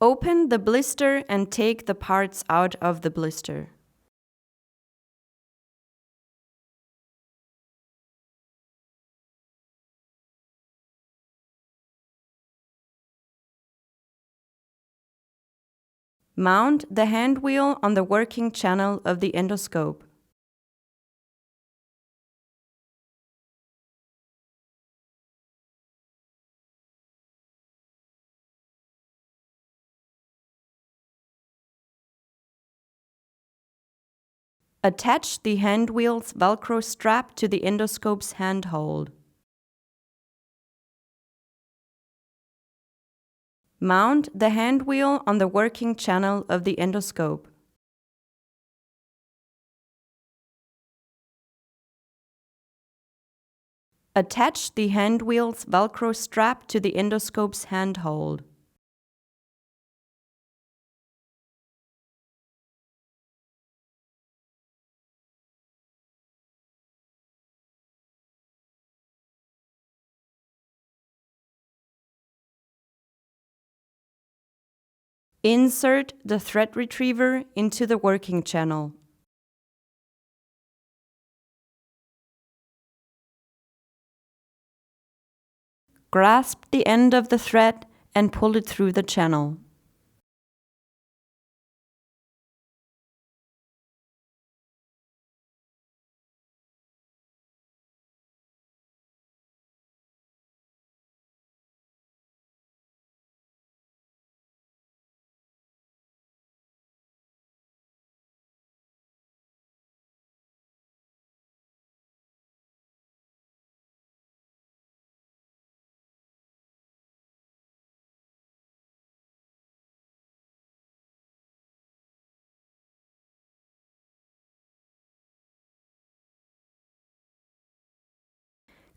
Open the blister and take the parts out of the blister. Mount the hand wheel on the working channel of the endoscope. Attach the hand wheel's Velcro strap to the endoscope's handhold. Mount the hand wheel on the working channel of the endoscope. Attach the hand wheel's Velcro strap to the endoscope's handhold. Insert the thread retriever into the working channel. Grasp the end of the thread and pull it through the channel.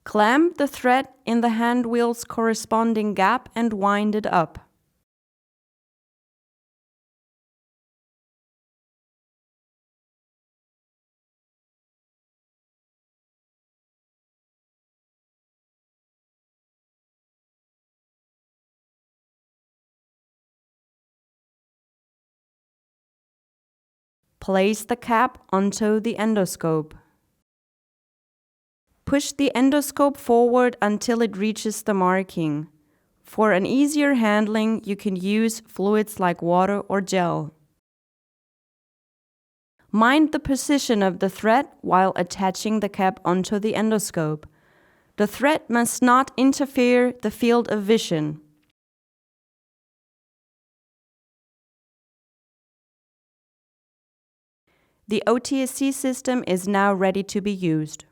Clamp the thread in the hand wheel's corresponding gap and wind it up. Place the cap onto the endoscope. Push the endoscope forward until it reaches the marking. For an easier handling, you can use fluids like water or gel. Mind the position of the thread while attaching the cap onto the endoscope. The thread must not interfere the field of vision. The OTSC system is now ready to be used.